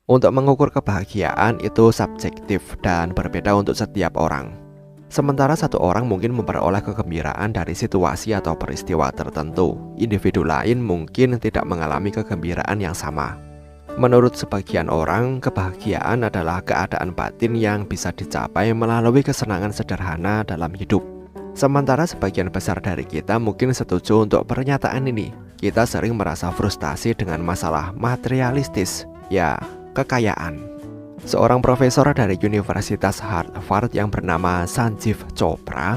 Untuk mengukur kebahagiaan itu subjektif dan berbeda untuk setiap orang. Sementara satu orang mungkin memperoleh kegembiraan dari situasi atau peristiwa tertentu, individu lain mungkin tidak mengalami kegembiraan yang sama. Menurut sebagian orang, kebahagiaan adalah keadaan batin yang bisa dicapai melalui kesenangan sederhana dalam hidup. Sementara sebagian besar dari kita mungkin setuju untuk pernyataan ini. Kita sering merasa frustasi dengan masalah materialistis, ya, kekayaan. Seorang profesor dari Universitas Harvard yang bernama Sanjeev Chopra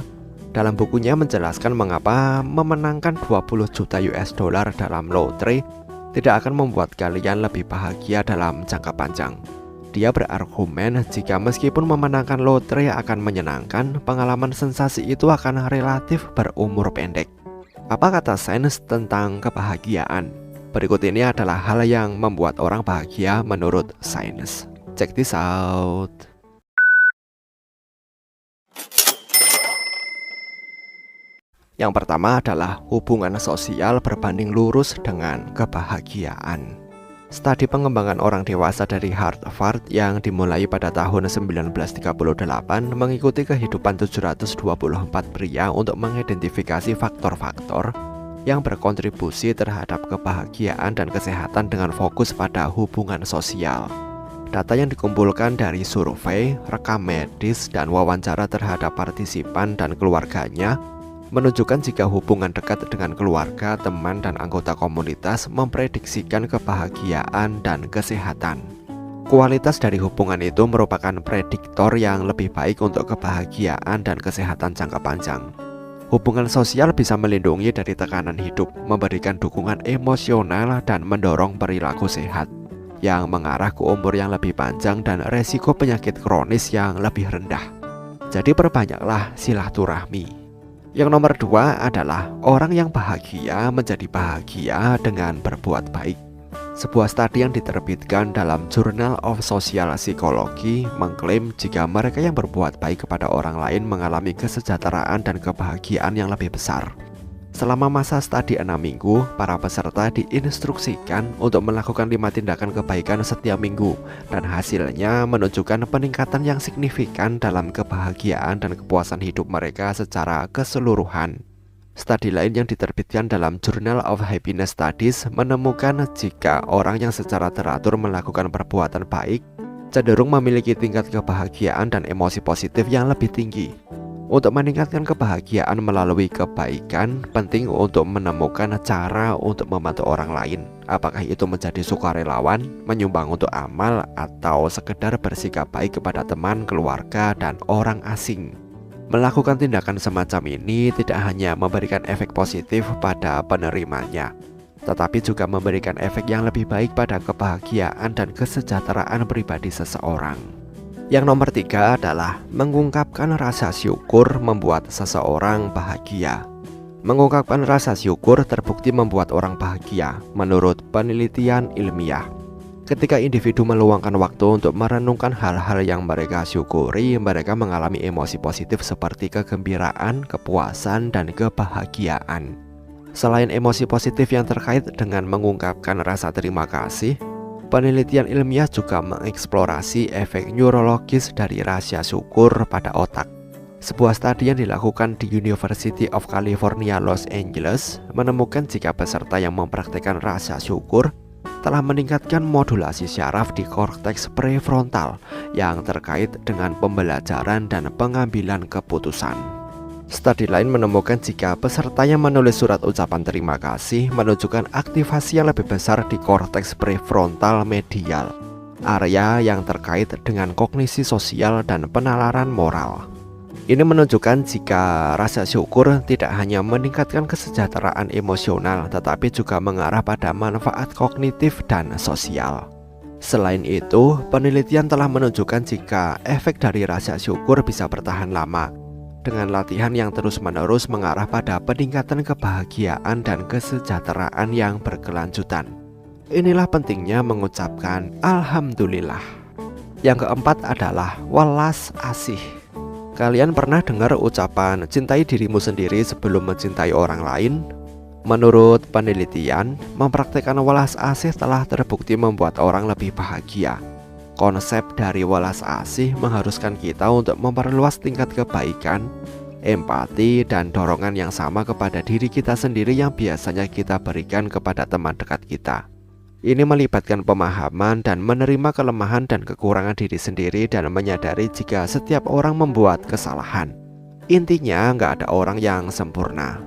dalam bukunya menjelaskan mengapa memenangkan 20 juta US dollar dalam lotre tidak akan membuat kalian lebih bahagia dalam jangka panjang. Dia berargumen jika meskipun memenangkan lotre akan menyenangkan, pengalaman sensasi itu akan relatif berumur pendek. Apa kata sains tentang kebahagiaan? Berikut ini adalah hal yang membuat orang bahagia menurut sains. Check this out. Yang pertama adalah hubungan sosial berbanding lurus dengan kebahagiaan. Studi pengembangan orang dewasa dari Harvard yang dimulai pada tahun 1938 mengikuti kehidupan 724 pria untuk mengidentifikasi faktor-faktor yang berkontribusi terhadap kebahagiaan dan kesehatan dengan fokus pada hubungan sosial. Data yang dikumpulkan dari survei, rekam medis, dan wawancara terhadap partisipan dan keluarganya menunjukkan jika hubungan dekat dengan keluarga, teman, dan anggota komunitas memprediksikan kebahagiaan dan kesehatan. Kualitas dari hubungan itu merupakan prediktor yang lebih baik untuk kebahagiaan dan kesehatan jangka panjang. Hubungan sosial bisa melindungi dari tekanan hidup, memberikan dukungan emosional, dan mendorong perilaku sehat yang mengarah ke umur yang lebih panjang dan resiko penyakit kronis yang lebih rendah. Jadi perbanyaklah silaturahmi. Yang nomor 2 adalah orang yang bahagia menjadi bahagia dengan berbuat baik. Sebuah studi yang diterbitkan dalam Journal of Social Psychology mengklaim jika mereka yang berbuat baik kepada orang lain mengalami kesejahteraan dan kebahagiaan yang lebih besar. Selama masa studi 6 minggu, para peserta diinstruksikan untuk melakukan 5 tindakan kebaikan setiap minggu, dan hasilnya menunjukkan peningkatan yang signifikan dalam kebahagiaan dan kepuasan hidup mereka secara keseluruhan. Studi lain yang diterbitkan dalam Journal of Happiness Studies menemukan jika orang yang secara teratur melakukan perbuatan baik cenderung memiliki tingkat kebahagiaan dan emosi positif yang lebih tinggi. Untuk meningkatkan kebahagiaan melalui kebaikan, penting untuk menemukan cara untuk membantu orang lain. Apakah itu menjadi sukarelawan, menyumbang untuk amal, atau sekedar bersikap baik kepada teman, keluarga, dan orang asing. Melakukan tindakan semacam ini tidak hanya memberikan efek positif pada penerimanya, tetapi juga memberikan efek yang lebih baik pada kebahagiaan dan kesejahteraan pribadi seseorang. Yang nomor 3 adalah mengungkapkan rasa syukur membuat seseorang bahagia. Mengungkapkan rasa syukur terbukti membuat orang bahagia menurut penelitian ilmiah. Ketika individu meluangkan waktu untuk merenungkan hal-hal yang mereka syukuri, mereka mengalami emosi positif seperti kegembiraan, kepuasan, dan kebahagiaan. Selain emosi positif yang terkait dengan mengungkapkan rasa terima kasih, penelitian ilmiah juga mengeksplorasi efek neurologis dari rasa syukur pada otak. Sebuah studi yang dilakukan di University of California, Los Angeles menemukan jika peserta yang mempraktikkan rasa syukur telah meningkatkan modulasi syaraf di korteks prefrontal yang terkait dengan pembelajaran dan pengambilan keputusan. Studi lain menemukan jika peserta yang menulis surat ucapan terima kasih menunjukkan aktivasi yang lebih besar di korteks prefrontal medial, area yang terkait dengan kognisi sosial dan penalaran moral. Ini menunjukkan jika rasa syukur tidak hanya meningkatkan kesejahteraan emosional, tetapi juga mengarah pada manfaat kognitif dan sosial. Selain itu, penelitian telah menunjukkan jika efek dari rasa syukur bisa bertahan lama dengan latihan yang terus-menerus mengarah pada peningkatan kebahagiaan dan kesejahteraan yang berkelanjutan. Inilah pentingnya mengucapkan Alhamdulillah. Yang keempat adalah welas asih. Kalian pernah dengar ucapan cintai dirimu sendiri sebelum mencintai orang lain? Menurut penelitian, mempraktikkan welas asih telah terbukti membuat orang lebih bahagia. Konsep dari welas asih mengharuskan kita untuk memperluas tingkat kebaikan, empati, dan dorongan yang sama kepada diri kita sendiri yang biasanya kita berikan kepada teman dekat kita. Ini melibatkan pemahaman dan menerima kelemahan dan kekurangan diri sendiri dan menyadari jika setiap orang membuat kesalahan. Intinya, nggak ada orang yang sempurna.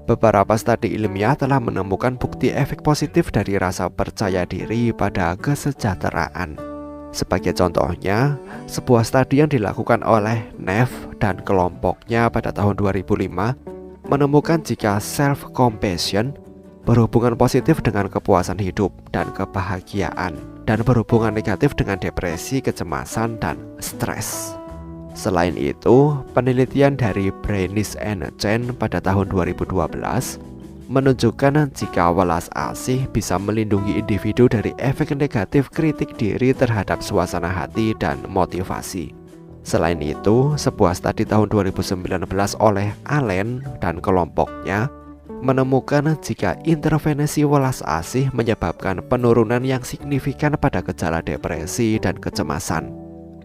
Beberapa studi ilmiah telah menemukan bukti efek positif dari rasa percaya diri pada kesejahteraan. Sebagai contohnya, sebuah studi yang dilakukan oleh Neff dan kelompoknya pada tahun 2005 menemukan jika self-compassion berhubungan positif dengan kepuasan hidup dan kebahagiaan, dan berhubungan negatif dengan depresi, kecemasan, dan stres. Selain itu, penelitian dari Brenis and Chen pada tahun 2012 menunjukkan jika welas asih bisa melindungi individu dari efek negatif kritik diri terhadap suasana hati dan motivasi. Selain itu, sebuah studi tahun 2019 oleh Allen dan kelompoknya menemukan jika intervensi welas asih menyebabkan penurunan yang signifikan pada gejala depresi dan kecemasan,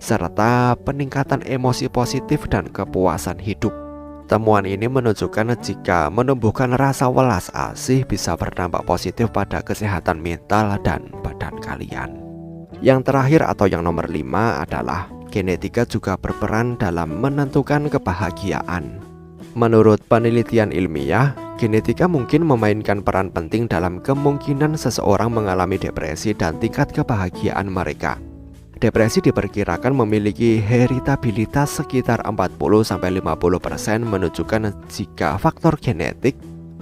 serta peningkatan emosi positif dan kepuasan hidup. Temuan ini menunjukkan jika menumbuhkan rasa welas asih bisa berdampak positif pada kesehatan mental dan badan kalian. Yang terakhir atau yang nomor 5 adalah genetika juga berperan dalam menentukan kebahagiaan. Menurut penelitian ilmiah, genetika mungkin memainkan peran penting dalam kemungkinan seseorang mengalami depresi dan tingkat kebahagiaan mereka. Depresi diperkirakan memiliki heritabilitas sekitar 40-50%, menunjukkan jika faktor genetik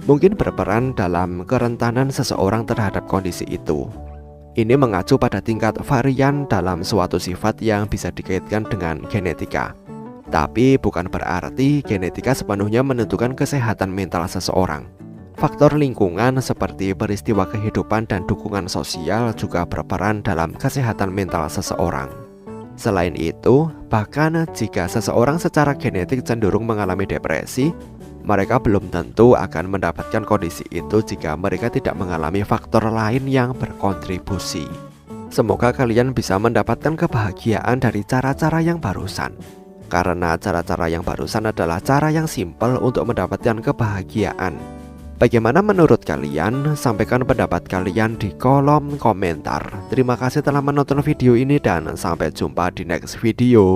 mungkin berperan dalam kerentanan seseorang terhadap kondisi itu. Ini mengacu pada tingkat varian dalam suatu sifat yang bisa dikaitkan dengan genetika. Tapi bukan berarti genetika sepenuhnya menentukan kesehatan mental seseorang. Faktor lingkungan seperti peristiwa kehidupan dan dukungan sosial juga berperan dalam kesehatan mental seseorang. Selain itu, bahkan jika seseorang secara genetik cenderung mengalami depresi, mereka belum tentu akan mendapatkan kondisi itu jika mereka tidak mengalami faktor lain yang berkontribusi. Semoga kalian bisa mendapatkan kebahagiaan dari cara-cara yang barusan. Karena cara-cara yang barusan adalah cara yang simpel untuk mendapatkan kebahagiaan. Bagaimana menurut kalian? Sampaikan pendapat kalian di kolom komentar. Terima kasih telah menonton video ini dan sampai jumpa di next video.